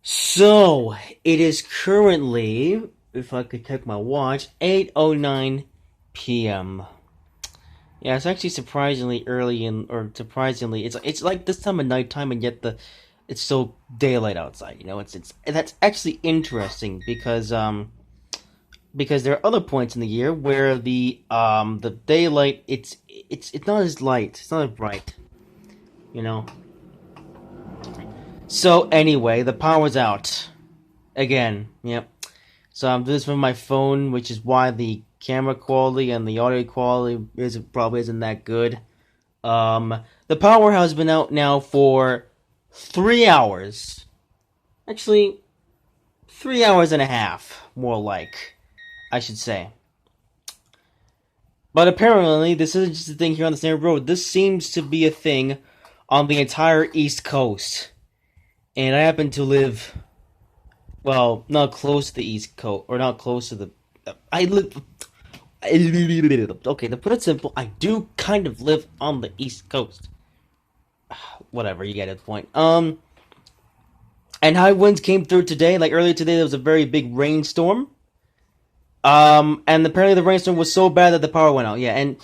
So, it is currently, if I could check my watch, 8:09 p.m. Yeah, it's actually surprisingly early or surprisingly, it's like this time of nighttime and yet it's still daylight outside. It's that's actually interesting because there are other points in the year where the daylight it's not as light, it's not as bright, you know. So anyway, the power's out again. Yep. So I'm doing this from my phone, which is why the camera quality and the audio quality probably isn't that good. The power has been out now for 3 hours. Actually, 3 hours and a half, more like, I should say. But apparently, this isn't just a thing here on the Standard Road. This seems to be a thing on the entire East Coast. And I happen to live, well, not close to the East Coast, or not close to the. I live. Okay, to put it simple, I do kind of live on the East Coast. Whatever, you get the point. And high winds came through today. Like earlier today, there was a very big rainstorm. And apparently the rainstorm was so bad that the power went out. Yeah, and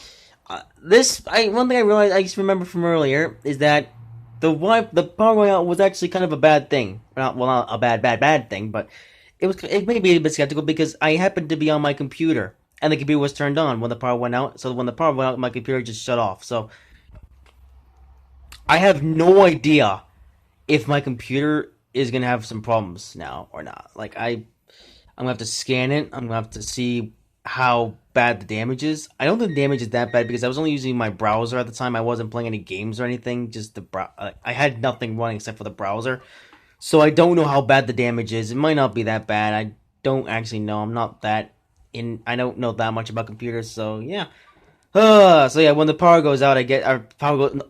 one thing I realized, I just remember from earlier, is that the power going out was actually kind of a bad thing. Not a bad thing, but it made me a bit skeptical because I happened to be on my computer and the computer was turned on when the power went out. So when the power went out, my computer just shut off. So I have no idea if my computer is gonna have some problems now or not. I'm gonna have to scan it. I'm gonna have to see how bad the damage is. I don't think the damage is that bad because I was only using my browser at the time. I wasn't playing any games or anything. Just I had nothing running except for the browser. So I don't know how bad the damage is. It might not be that bad. I don't actually know. I'm not that in. I don't know that much about computers. So yeah. So yeah, when the power goes out, I get our power goes. No,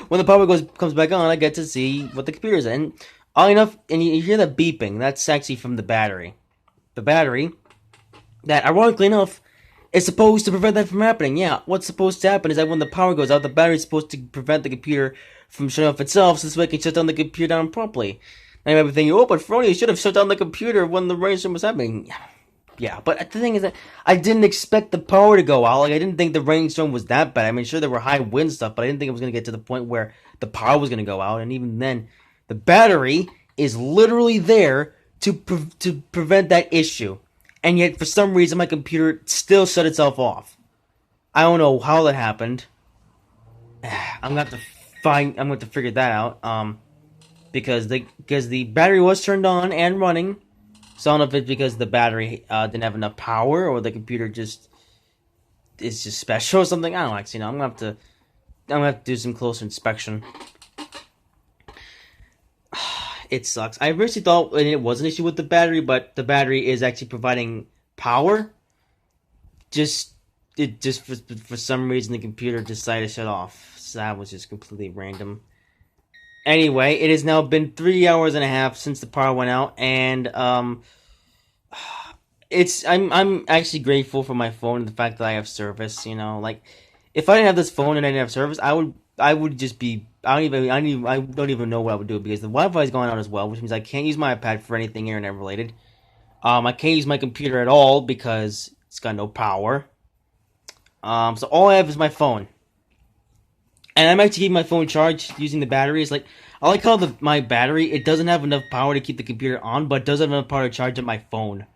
when the power goes comes back on, I get to see what the computer's in. All enough, and you hear that beeping. That's actually from the battery. The battery that, ironically enough, is supposed to prevent that from happening. Yeah, what's supposed to happen is that when the power goes out, the battery is supposed to prevent the computer from shutting off itself, so this way it can shut down the computer down properly. Now you might be thinking, oh, but Frony, you should have shut down the computer when the rainstorm was happening. Yeah, but the thing is that I didn't expect the power to go out. Like, I didn't think the rainstorm was that bad. I mean, sure, there were high wind stuff, but I didn't think it was going to get to the point where the power was going to go out. And even then, the battery is literally there to prevent that issue. And yet, for some reason, my computer still shut itself off. I don't know how that happened. I'm going to have to I'm going to figure that out. Because the battery was turned on and running. So I don't know if it's because the battery didn't have enough power or the computer just is just special or something. I don't actually know. I'm gonna have to do some closer inspection. It sucks. I originally thought it was an issue with the battery, but the battery is actually providing power. Just for some reason the computer decided to shut off. So that was just completely random. Anyway, it has now been 3 hours and a half since the power went out, and I'm actually grateful for my phone and the fact that I have service. Like if I didn't have this phone and I didn't have service, I would just be I don't even know what I would do because the Wi-Fi is going out as well, which means I can't use my iPad for anything internet related. I can't use my computer at all because it's got no power. So all I have is my phone, and I'm actually keeping my phone charged using the batteries. Like I like how my battery it doesn't have enough power to keep the computer on, but it does have enough power to charge up my phone.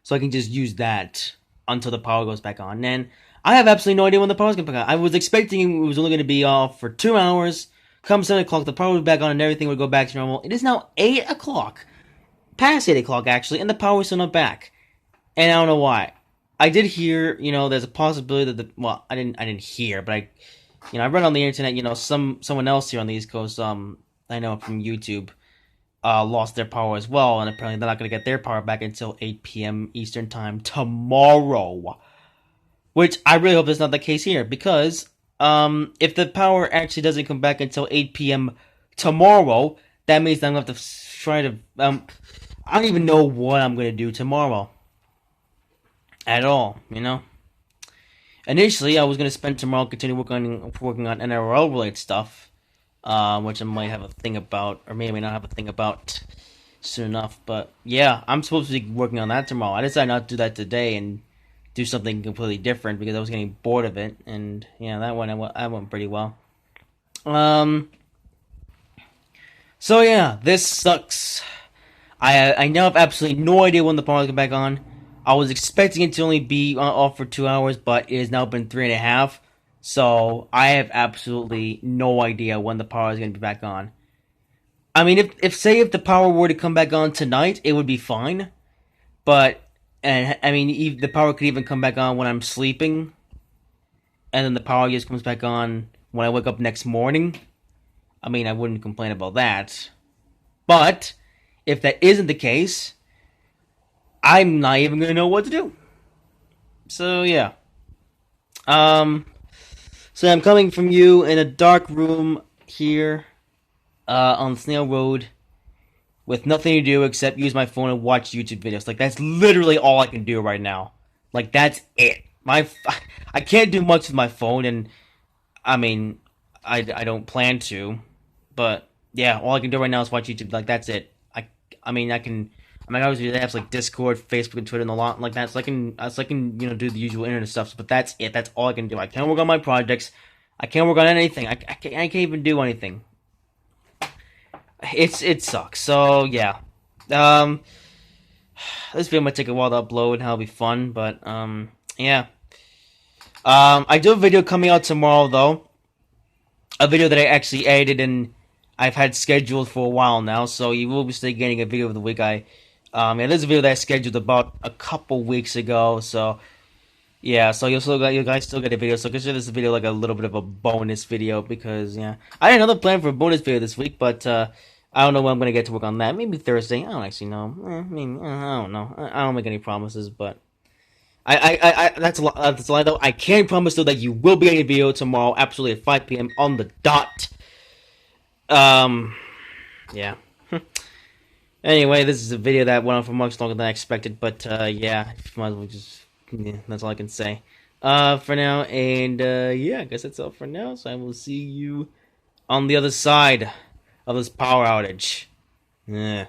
So I can just use that until the power goes back on. And I have absolutely no idea when the power's going to back on. I was expecting it was only going to be off for 2 hours. Come 7 o'clock, the power would be back on and everything would go back to normal. It is now 8 o'clock. Past 8 o'clock, actually, and the power is still not back. And I don't know why. I did hear, there's a possibility that I didn't hear, but I read on the internet, someone else here on the East Coast, I know from YouTube, lost their power as well, and apparently they're not going to get their power back until 8 p.m. Eastern Time tomorrow. Which I really hope that's not the case here, because if the power actually doesn't come back until 8 p.m. tomorrow, that means I'm going to have to try to. I don't even know what I'm going to do tomorrow. At all. Initially, I was going to spend tomorrow continue working on NRL related stuff, which I might have a thing about, or may or may not have a thing about soon enough. But yeah, I'm supposed to be working on that tomorrow. I decided not to do that today and do something completely different because I was getting bored of it. And yeah, that went pretty well. Um. So yeah, this sucks. I now have absolutely no idea when the power will come back on. I was expecting it to only be off for 2 hours, but it has now been 3.5. So I have absolutely no idea when the power is going to be back on. I mean, if the power were to come back on tonight, it would be fine. But and I mean, the power could even come back on when I'm sleeping, and then the power just comes back on when I wake up next morning. I mean, I wouldn't complain about that. But if that isn't the case, I'm not even gonna know what to do. So yeah. Um. So I'm coming from you in a dark room here, on Snail Road, with nothing to do except use my phone and watch YouTube videos. Like that's literally all I can do right now. Like that's it. I can't do much with my phone, and I mean, I don't plan to, but yeah, all I can do right now is watch YouTube. Like that's it. I mean I mean, obviously they have like Discord, Facebook, and Twitter, and a lot like that. So I can do the usual internet stuff. But that's it. That's all I can do. I can't work on my projects. I can't work on anything. I can't even do anything. It sucks. So yeah, um, this video might take a while to upload. And that'll be fun, but yeah. I do have a video coming out tomorrow though. A video that I actually edited and I've had scheduled for a while now. So you will be still getting a video of the week. Yeah, there's a video that I scheduled about a couple weeks ago. So yeah, so you guys still get a video. So consider this video like a little bit of a bonus video because yeah, I had another plan for a bonus video this week, but I don't know when I'm gonna get to work on that. Maybe Thursday. I don't actually know. I mean, I don't know. I don't make any promises, but that's a lot. That's a lie though. I can promise though that you will be getting a video tomorrow, absolutely at 5 p.m. on the dot. Um, yeah. Anyway, this is a video that went on for much longer than I expected, but yeah, might as well just yeah, that's all I can say. For now, and yeah, I guess that's all for now. So I will see you on the other side of this power outage. Yeah.